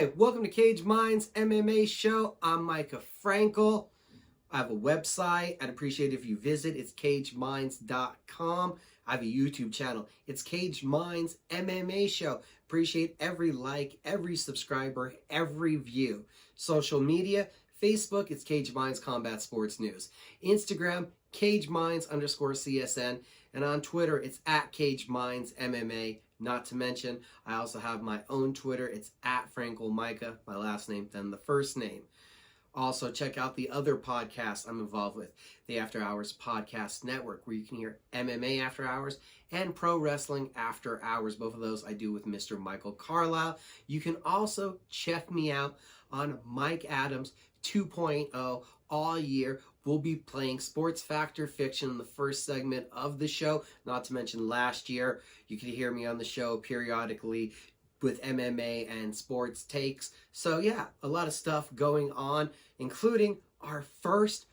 Hi, welcome to Cage Minds MMA show. I'm Mika Frankl. I have a website. I'd appreciate it if you visit. It's cageminds.com. I have a YouTube channel. It's Cage Minds MMA show. Appreciate every like, every subscriber, every view. Social media, Facebook, it's Cage Minds Combat Sports News. Instagram, Cage Minds _CSN. And on Twitter, it's at Cage Minds MMA. Not to mention, I also have my own Twitter. It's at Frankl Mika, my last name, then the first name. Also, check out the other podcasts I'm involved with, the After Hours Podcast Network, where you can hear MMA After Hours and Pro Wrestling After Hours. Both of those I do with Mr. Michael Carlisle. You can also check me out on Mike Adams 2.0 all year. We'll be playing Sports Factor Fiction in the first segment of the show. Not to mention last year, you could hear me on the show periodically with MMA and sports takes. So yeah, a lot of stuff going on, including our first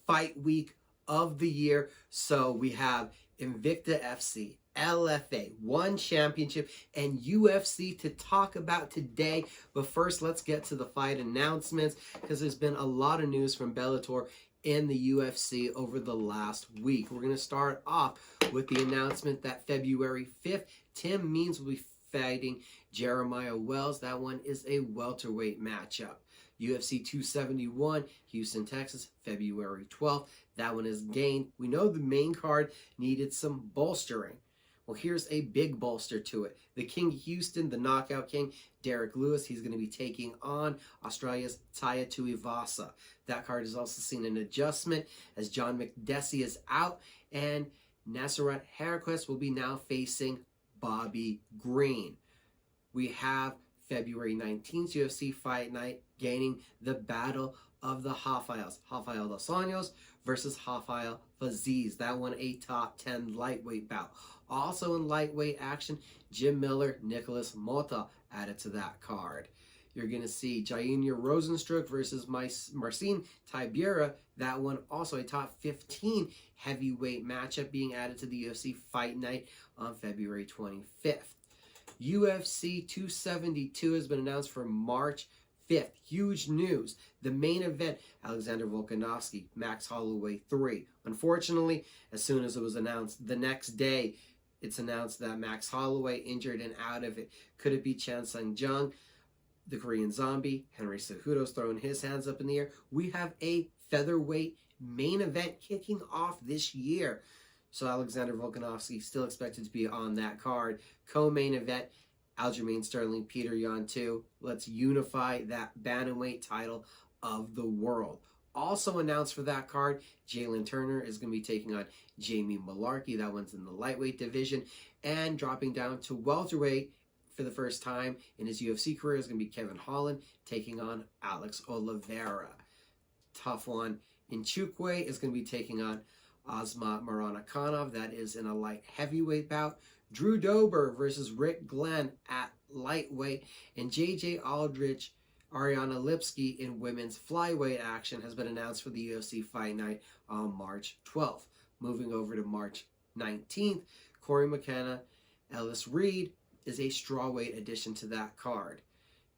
fight week of the year. So we have Invicta FC, LFA, one championship, and UFC to talk about today. But first, let's get to the fight announcements, because there's been a lot of news from Bellator in the UFC over the last week. We're going to start off with the announcement that February 5th, Tim Means will be fighting Jeremiah Wells. That one is a welterweight matchup. UFC 271, Houston, Texas, February 12th. That one is gained. We know the main card needed some bolstering. Well, here's a big bolster to it. The King Houston, the Knockout King, Derek Lewis, he's going to be taking on Australia's Taya Tuivasa. That card has also seen an adjustment as John McDessie is out, and Nasrat Haqparast will be now facing Bobby Green. We have February 19th, UFC Fight Night, gaining the Battle of the Rafaels. Rafael dos Anjos versus Rafael Fiziev. That one a top 10 lightweight bout. Also in lightweight action, Jim Miller, Nicholas Motta added to that card. You're going to see Jair Rosenstruck versus Marcin Tybura. That one also a top 15 heavyweight matchup being added to the UFC Fight Night on February 25th. UFC 272 has been announced for March 5th. Huge news. The main event, Alexander Volkanovski, Max Holloway 3. Unfortunately, as soon as it was announced, the next day, it's announced that Max Holloway injured and out of it. Could it be Chan Sung Jung, the Korean Zombie? Henry Cejudo's throwing his hands up in the air. We have a featherweight main event kicking off this year. So Alexander Volkanovski still expected to be on that card. Co-main event, Aljamain Sterling, Peter Yan 2. Let's unify that bantamweight title of the world. Also announced for that card, Jalen Turner is going to be taking on Jamie Malarkey. That one's in the lightweight division. And dropping down to welterweight for the first time in his UFC career is going to be Kevin Holland taking on Alex Oliveira. Tough one. Nchukwu is going to be taking on Asmat Maranikhanov. That is in a light heavyweight bout. Drew Dober versus Rick Glenn at lightweight. And J.J. Aldrich, Ariana Lipsky in women's flyweight action has been announced for the UFC Fight Night on March 12th. Moving over to March 19th, Corey McKenna, Ellis Reed is a strawweight addition to that card.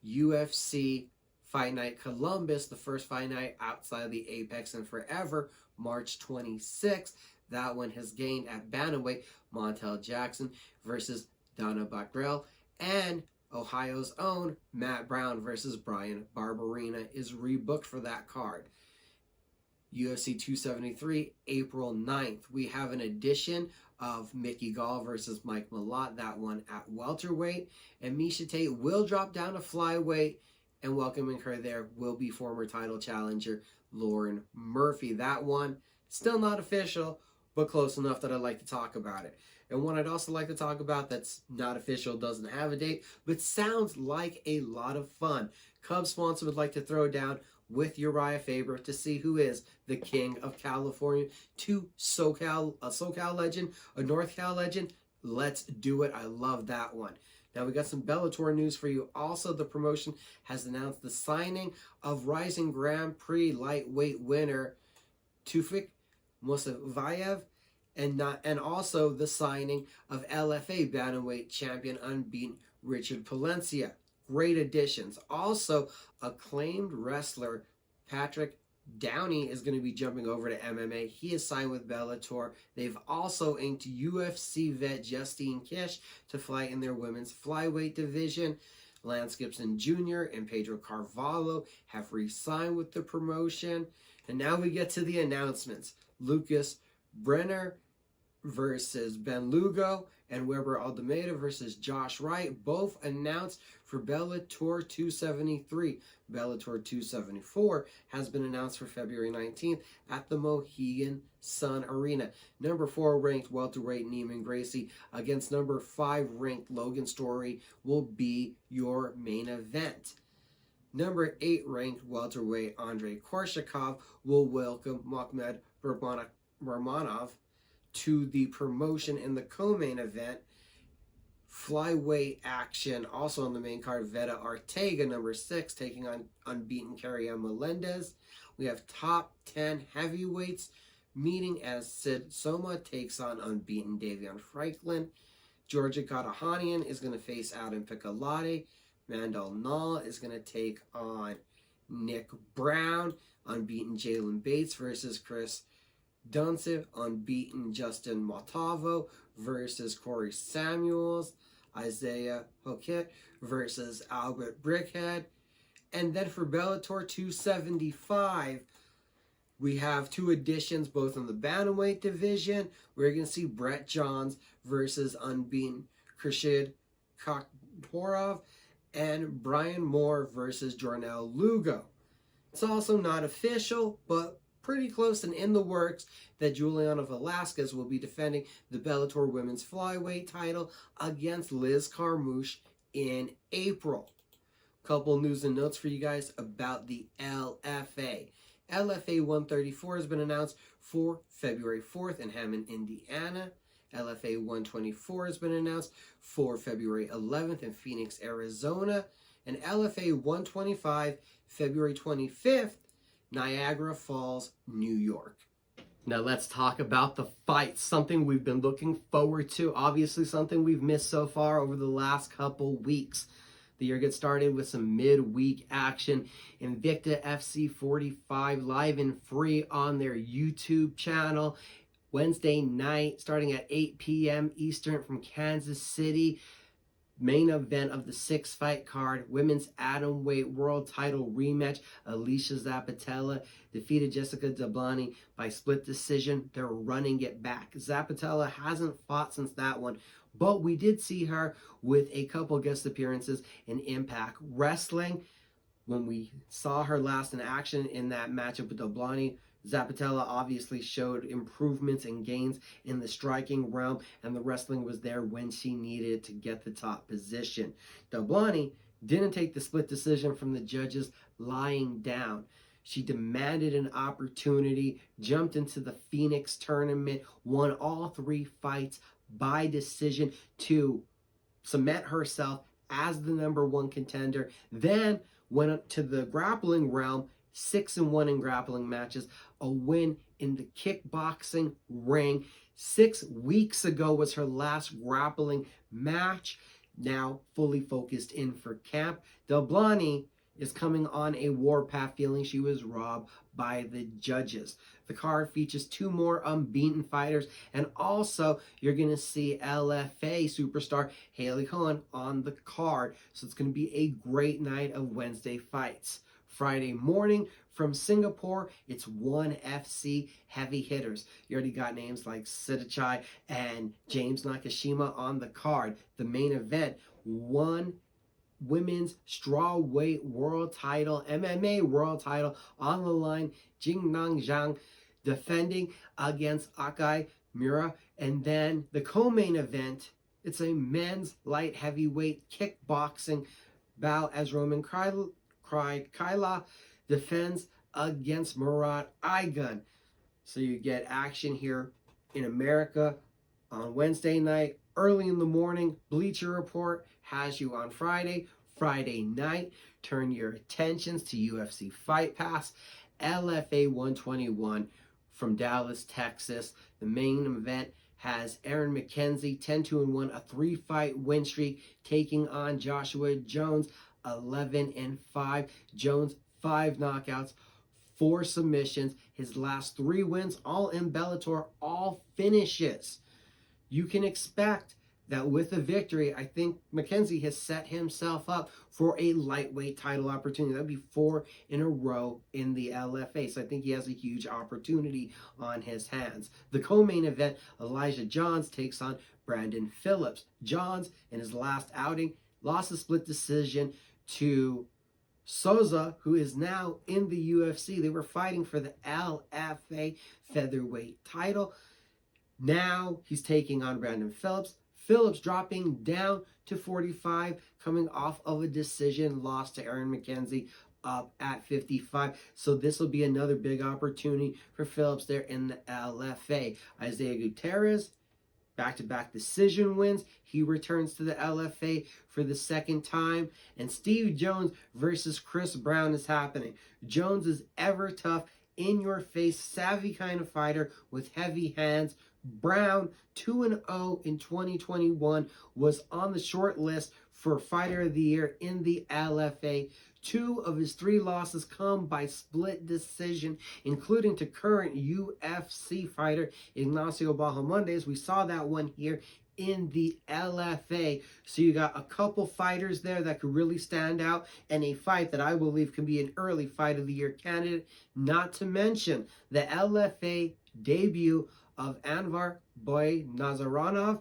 UFC Fight Night Columbus, the first fight night outside of the Apex and Forever, March 26th. That one has gained at bantamweight, Montel Jackson versus Donna Backrell, and Ohio's own Matt Brown versus Brian Barberina is rebooked for that card. UFC 273, April 9th. We have an addition of Mickey Gall versus Mike Malott, that one at welterweight. And Miesha Tate will drop down to flyweight, and welcoming her there will be former title challenger Lauren Murphy. That one, still not official, but close enough that I'd like to talk about it. And one I'd also like to talk about that's not official, doesn't have a date, but sounds like a lot of fun. Cubs sponsor would like to throw down with Uriah Faber to see who is the king of California. A SoCal legend, a North Cal legend. Let's do it. I love that one. Now we got some Bellator news for you. Also, the promotion has announced the signing of Rising Grand Prix lightweight winner Tufik Musavayev, and also the signing of LFA bantamweight champion unbeaten Richard Palencia. great additions. Also, acclaimed wrestler Patrick Downey is going to be jumping over to MMA. He is signed with Bellator. They've also inked UFC vet Justine Kish to fight in their women's flyweight division. Lance Gibson Jr. and Pedro Carvalho have re-signed with the promotion. And now we get to the announcements. Lucas Brenner versus Ben Lugo and Weber Almeida versus Josh Wright, both announced for Bellator 273. Bellator 274 has been announced for February 19th at the Mohegan Sun Arena. Number 4 ranked welterweight Neiman Gracie against number 5 ranked Logan Story will be your main event. Number 8 ranked welterweight Andrei Korshakov will welcome Makhmed Romanov to the promotion in the co-main event. Flyweight action also on the main card. Veta Ortega, number 6, taking on unbeaten Karian Melendez. We have top 10 heavyweights meeting as Sid Soma takes on unbeaten Davion Franklin. Georgia Gadahanian is going to face Adam Piccolotti. Mandel Nall is going to take on Nick Brown. Unbeaten Jalen Bates versus Chris Dunsif. Unbeaten Justin Montalvo versus Corey Samuels. Isaiah Hockett versus Albert Brickhead. And then for Bellator 275, we have 2 additions both in the bantamweight division. We're going to see Brett Johns versus unbeaten Krishid Kaktorov and Brian Moore versus Jornel Lugo. It's also not official, but pretty close and in the works that Juliana Velasquez will be defending the Bellator Women's Flyweight title against Liz Carmouche in April. Couple news and notes for you guys about the LFA. LFA 134 has been announced for February 4th in Hammond, Indiana. LFA 124 has been announced for February 11th in Phoenix, Arizona. And LFA 125, February 25th, Niagara Falls, New York. Now let's talk about the fights, something we've been looking forward to, obviously something we've missed so far over the last couple weeks. The year gets started with some midweek action. Invicta FC 45 live and free on their YouTube channel. Wednesday night, starting at 8 p.m. Eastern from Kansas City. Main event of the 6-fight card, women's atomweight world title rematch. Alicia Zappitella defeated Jessica Dablani by split decision. They're running it back. Zappitella hasn't fought since that one, but we did see her with a couple guest appearances in Impact Wrestling. When we saw her last in action in that matchup with Dablani, Zappitella obviously showed improvements and gains in the striking realm, and the wrestling was there when she needed to get the top position. Dablani didn't take the split decision from the judges lying down. She demanded an opportunity, jumped into the Phoenix tournament, won all 3 fights by decision to cement herself as the number 1 contender. Then went up to the grappling realm, 6-1 in grappling matches, a win in the kickboxing ring. 6 weeks ago was her last grappling match, now fully focused in for camp. Dablani is coming on a warpath, feeling she was robbed by the judges. The card features 2 more unbeaten fighters, and also you're going to see LFA superstar Haley Cohen on the card. So it's going to be a great night of Wednesday fights. Friday morning from Singapore, it's ONE FC heavy hitters. You already got names like Sidichai and James Nakashima on the card. The main event, ONE women's strawweight world title, MMA world title on the line. Jingnang Zhang defending against Akai Mura. And then the co-main event, it's a men's light heavyweight kickboxing bout as Roman Kaila defends against Murat Aygun. So you get action here in America on Wednesday night. Early in the morning, Bleacher Report has you on Friday. Friday night, turn your attentions to UFC Fight Pass. LFA 121 from Dallas, Texas. The main event has Aaron McKenzie, 10-2-1, a 3-fight win streak, taking on Joshua Jones, 11-5. Jones, 5 knockouts, 4 submissions. His last 3 wins, all in Bellator, all finishes. You can expect that with a victory, I think Mackenzie has set himself up for a lightweight title opportunity. That would be 4 in a row in the LFA. So I think he has a huge opportunity on his hands. The co-main event, Elijah Johns takes on Brandon Phillips. Johns, in his last outing, lost a split decision to Souza, who is now in the UFC. They were fighting for the LFA featherweight title. Now he's taking on Brandon Phillips. Phillips dropping down to 45, coming off of a decision loss to Aaron McKenzie up at 55. So this will be another big opportunity for Phillips there in the LFA. Isaiah Gutierrez, back-to-back decision wins. He returns to the LFA for the second time. And Steve Jones versus Chris Brown is happening. Jones is ever tough, in-your-face, savvy kind of fighter with heavy hands. Brown, 2-0 in 2021, was on the short list for Fighter of the Year in the LFA. 2 of his 3 losses come by split decision, including to current UFC fighter Ignacio Bahamondes. We saw that one here in the LFA. So you got a couple fighters there that could really stand out, and a fight that I believe can be an early Fight of the Year candidate, not to mention the LFA debut of Anvar Boy Nazaranov.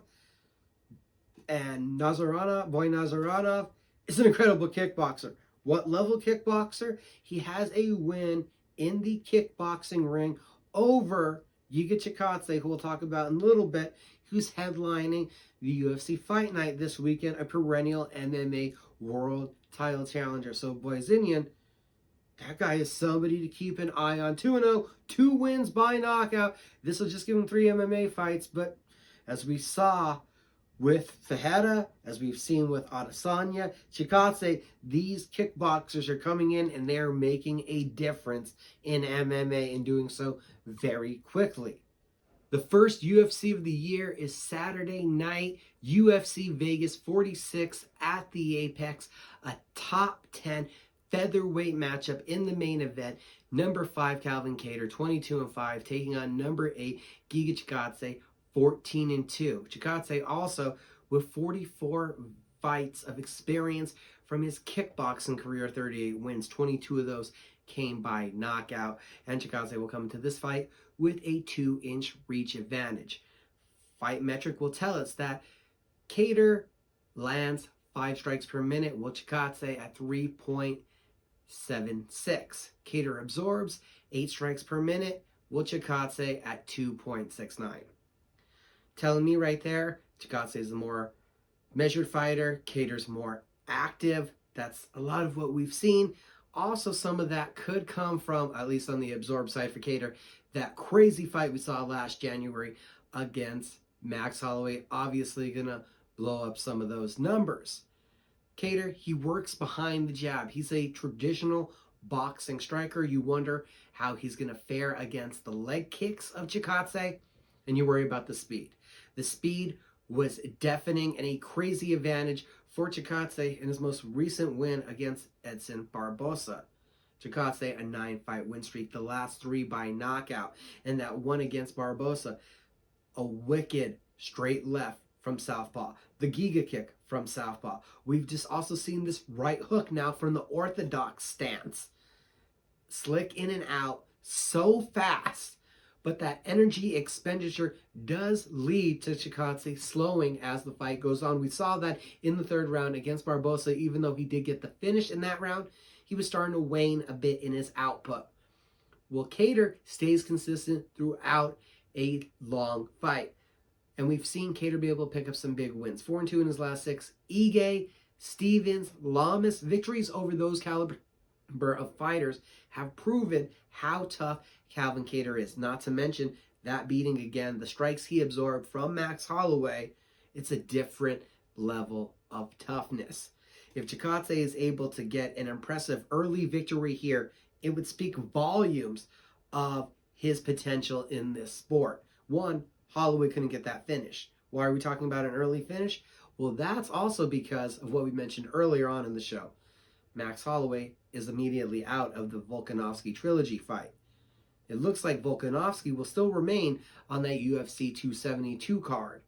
And Boy Nazaranov is an incredible kickboxer. What level kickboxer? He has a win in the kickboxing ring over Giga Chikadze, who we'll talk about in a little bit, who's headlining the UFC Fight Night this weekend, a perennial MMA World Title Challenger. So Boyzinian, that guy is somebody to keep an eye on. 2-0, 2 wins by knockout. This will just give him 3 MMA fights, but as we saw with Fajeda, as we've seen with Adesanya, Chikadze, these kickboxers are coming in and they're making a difference in MMA and doing so very quickly. The first UFC of the year is Saturday night, UFC Vegas 46 at the Apex, a top 10 featherweight matchup in the main event. Number 5 Calvin Kattar, 22-5, taking on number 8 Giga Chikadze, 14-2. Chikadze also with 44 fights of experience from his kickboxing career, 38 wins, 22 of those came by knockout. And Chikadze will come into this fight with a 2-inch reach advantage. Fight metric will tell us that Kattar lands 5 strikes per minute, while Chikadze at 3.76. Kattar absorbs 8 strikes per minute, while Chikadze at 2.69. Telling me right there, Chikadze is the more measured fighter, Kattar's more active. That's a lot of what we've seen. Also, some of that could come from, at least on the absorb side for Kattar, that crazy fight we saw last January against Max Holloway. Obviously going to blow up some of those numbers. Kattar, he works behind the jab. He's a traditional boxing striker. You wonder how he's going to fare against the leg kicks of Chikadze, and you worry about the speed. The speed was deafening and a crazy advantage for Chikadze in his most recent win against Edson Barbosa. Chikadze, a 9-fight win streak, the last 3 by knockout. And that one against Barbosa, a wicked straight left from southpaw. The Giga kick from southpaw. We've just also seen this right hook now from the orthodox stance. Slick in and out, so fast. But that energy expenditure does lead to Chikadze slowing as the fight goes on. We saw that in the 3rd round against Barbosa. Even though he did get the finish in that round, he was starting to wane a bit in his output. Well, Kattar stays consistent throughout a long fight. And we've seen Kattar be able to pick up some big wins. 4-2 in his last 6. Ige, Stevens, Lamas, victories over those caliber of fighters have proven how tough Calvin Kattar is. Not to mention that beating again, the strikes he absorbed from Max Holloway, it's a different level of toughness. If Chikadze is able to get an impressive early victory here, it would speak volumes of his potential in this sport. One, Holloway couldn't get that finish. Why are we talking about an early finish? Well, that's also because of what we mentioned earlier on in the show. Max Holloway is immediately out of the Volkanovski trilogy fight. It looks like Volkanovski will still remain on that UFC 272 card.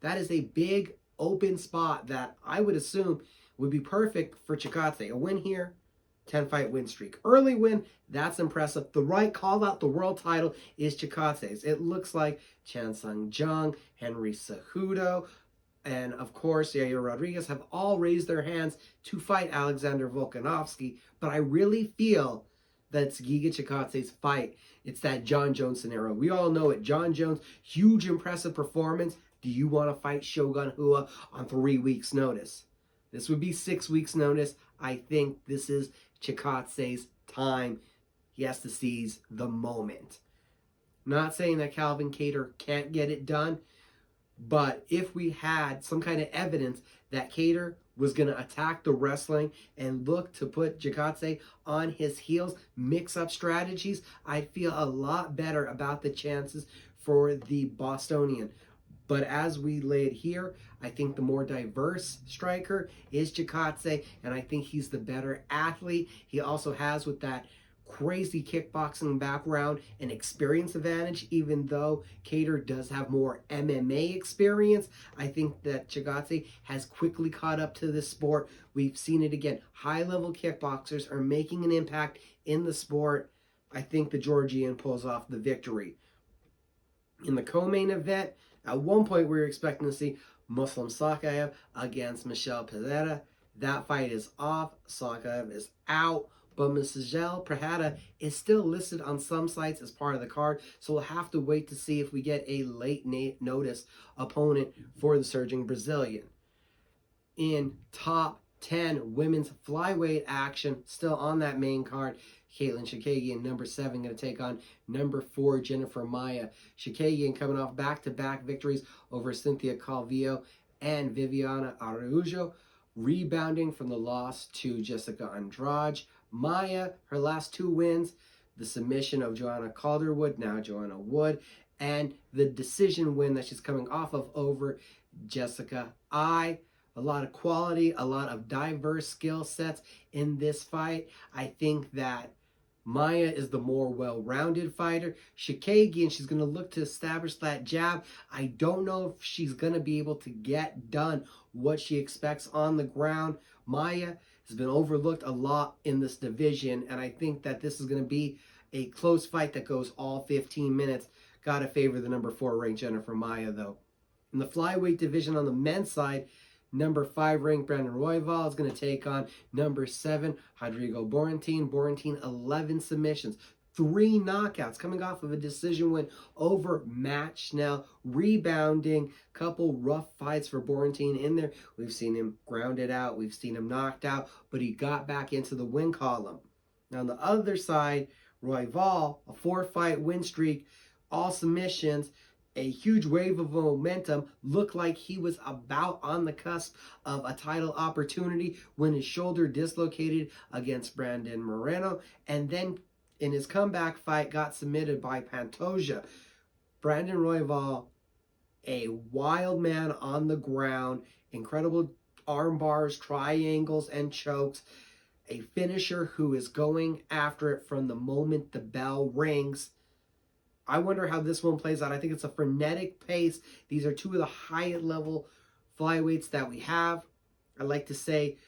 That is a big open spot that I would assume would be perfect for Chikadze. A win here, 10-fight win streak. Early win, that's impressive. The right call out the world title is Chikadze's. It looks like Chan Sung Jung, Henry Cejudo, and of course Yair Rodriguez have all raised their hands to fight Alexander Volkanovski, but I really feel that it's Giga Chikadze's fight. It's that John Jones scenario. We all know it. John Jones, huge impressive performance. Do you want to fight Shogun Rua on 3 weeks notice? This would be 6 weeks notice. I think this is Chikadze's time. He has to seize the moment. Not saying that Calvin Kattar can't get it done, but if we had some kind of evidence that Kattar was going to attack the wrestling and look to put Chikadze on his heels, mix up strategies, I'd feel a lot better about the chances for the Bostonian. But as we laid here, I think the more diverse striker is Chikadze, and I think he's the better athlete. He also has, with that crazy kickboxing background, an experience advantage, even though Kattar does have more MMA experience. I think that Chikadze has quickly caught up to this sport. We've seen it again. High-level kickboxers are making an impact in the sport. I think the Georgian pulls off the victory. In the co-main event, at one point we were expecting to see Muslim Sakaev against Michel Pereira. That fight is off. Sakaev is out. But Michel Pereira is still listed on some sites as part of the card, so we'll have to wait to see if we get a late notice opponent for the surging Brazilian. In top 10 women's flyweight action, still on that main card, Katlyn Chookagian, number 7, going to take on number 4, Jennifer Maia. Chookagian coming off back-to-back victories over Cynthia Calvillo and Viviana Araújo, rebounding from the loss to Jessica Andrade. Maia, her last 2 wins, the submission of Joanna Calderwood, now Joanna Wood, and the decision win that she's coming off of over Jessica Ai. A lot of quality, a lot of diverse skill sets in this fight. I think that Maia is the more well-rounded fighter. Chookagian, she's going to look to establish that jab. I don't know if she's going to be able to get done what she expects on the ground. Maia has been overlooked a lot in this division, and I think that this is going to be a close fight that goes all 15 minutes. Gotta favor the number 4 ranked Jennifer Maia, though. In the flyweight division on the men's side, number 5 ranked Brandon Royvall is going to take on number 7 Rodrigo Borentin. Borentin, 11 submissions, 3 knockouts, coming off of a decision win over Matt Schnell, rebounding. Couple rough fights for Borentin in there. We've seen him grounded out, we've seen him knocked out, but he got back into the win column. Now on the other side, Royvall, a 4-fight win streak, all submissions, a huge wave of momentum, looked like he was about on the cusp of a title opportunity when his shoulder dislocated against Brandon Moreno, and then in his comeback fight got submitted by Pantoja. Brandon Royvall, a wild man on the ground, incredible arm bars, triangles, and chokes, a finisher who is going after it from the moment the bell rings. I wonder how this one plays out. I think it's a frenetic pace. These are 2 of the highest level flyweights that we have. I like to say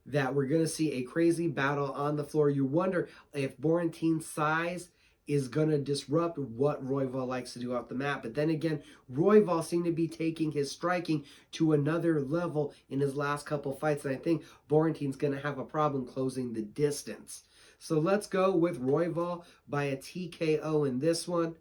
that we're going to see a crazy battle on the floor. You wonder if Borentin's size is going to disrupt what Royvall likes to do off the mat. But then again, Royvall seemed to be taking his striking to another level in his last couple fights. And I think Borentin's going to have a problem closing the distance. So let's go with Royvall by a TKO in this one.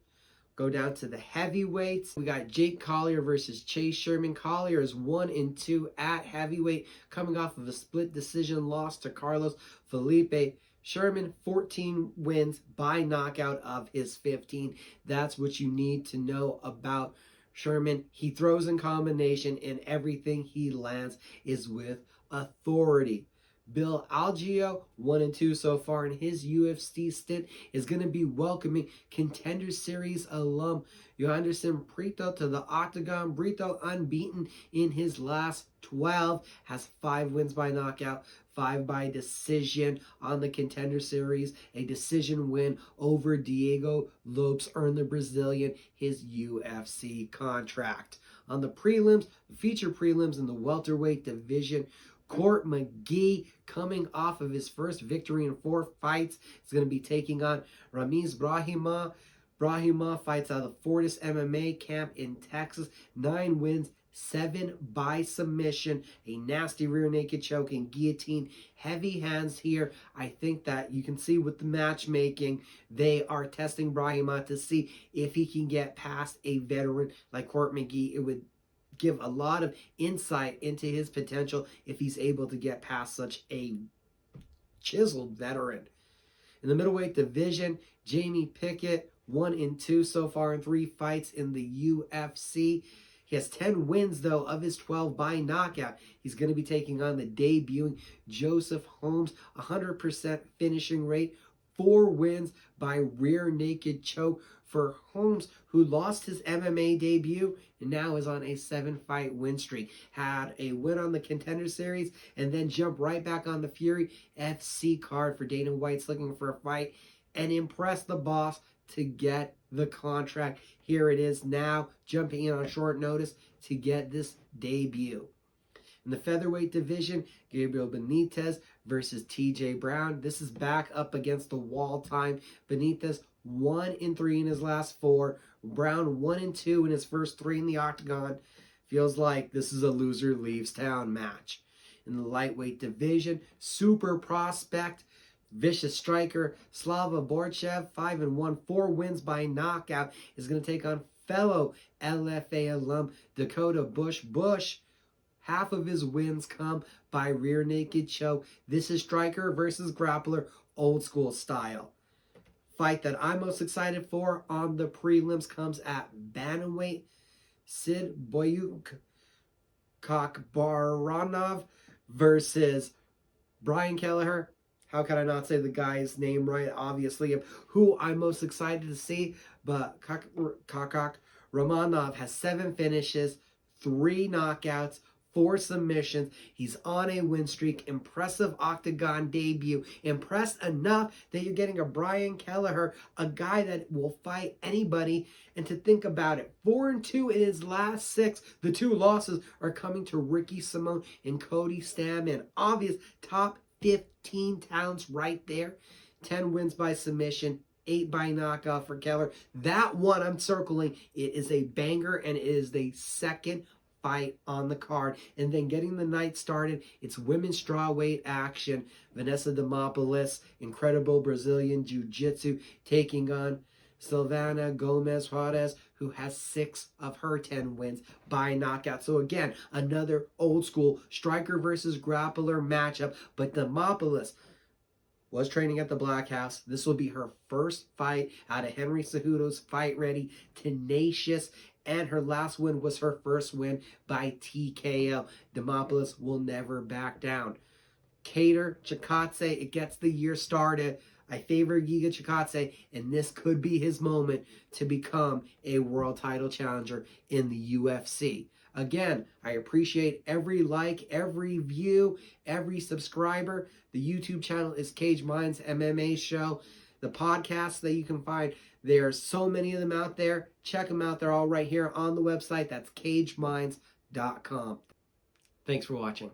Go down to the heavyweights. We got Jake Collier versus Chase Sherman. Collier is 1-2 at heavyweight, coming off of a split decision loss to Carlos Felipe. Sherman, 14 wins by knockout of his 15. That's what you need to know about Sherman. He throws in combination, and everything he lands is with authority. Bill Algeo, 1-2 so far in his UFC stint, is going to be welcoming Contender Series alum Johanderson Brito to the octagon. Brito unbeaten in his last 12, has 5 wins by knockout, 5 by decision on the Contender Series. A decision win over Diego Lopes earned the Brazilian his UFC contract. On the prelims, the feature prelims in the welterweight division, Court McGee, coming off of his first victory in 4 fights, is going to be taking on Ramiz Brahima. Brahima fights out of the Fortis MMA camp in Texas. 9 wins, 7 by submission. A nasty rear naked choke and guillotine. Heavy hands here. I think that you can see with the matchmaking, they are testing Brahima to see if he can get past a veteran like Court McGee. It would give a lot of insight into his potential if he's able to get past such a chiseled veteran. In the middleweight division, Jamie Pickett, 1-2 so far in 3 fights in the UFC. He has 10 wins, though, of his 12 by knockout. He's going to be taking on the debuting Joseph Holmes, 100% finishing rate, 4 wins by rear naked choke for Holmes, who lost his MMA debut and now is on a 7-fight win streak. Had a win on the Contender Series and then jumped right back on the Fury FC card for Dana White's looking for a fight and impressed the boss to get the contract. Here it is now, jumping in on short notice to get this debut. In the featherweight division, Gabriel Benitez versus TJ Brown. This is back up against the wall time. Benitez 1-3 in his last 4. Brown 1-2 in his first 3 in the octagon. Feels like this is a loser leaves town match. In the lightweight division, super prospect, vicious striker Slava Borchev, 5-1, 4 wins by knockout, is going to take on fellow LFA alum Dakota Bush. Bush, half of his wins come by rear naked choke. This is striker versus grappler, old school style. Fight that I'm most excited for on the prelims comes at bantamweight. Sid Boy Barranov versus Brian Kelleher. How can I not say the guy's name right? Obviously, of who I'm most excited to see. But Romanov has 7 finishes, 3 knockouts, 4 submissions. He's on a win streak. Impressive octagon debut. Impressed enough that you're getting a Brian Kelleher, a guy that will fight anybody. And to think about it, 4-2 in his last 6. The 2 losses are coming to Ricky Simone and Cody Stamann. Obvious top 15 talents right there. 10 wins by submission, 8 by knockout for Kelleher. That one I'm circling. It is a banger, and it is the second fight on the card. And then getting the night started, it's women's strawweight action. Vanessa Demopoulos, incredible Brazilian jiu-jitsu, taking on Silvana Gomez Juarez, who has 6 of her 10 wins by knockout. So again, another old school striker versus grappler matchup. But Demopoulos was training at the Black House. This will be her first fight out of Henry Cejudo's Fight Ready, tenacious. And her last win was her first win by TKO. Demopoulos will never back down. Cater Chikadze, it gets the year started. I favor Giga Chikadze, and this could be his moment to become a world title challenger in the UFC. Again, I appreciate every like, every view, every subscriber. The YouTube channel is Cage Minds MMA Show. The podcasts that you can find, there are so many of them out there. Check them out. They're all right here on the website. That's cageminds.com. Thanks for watching.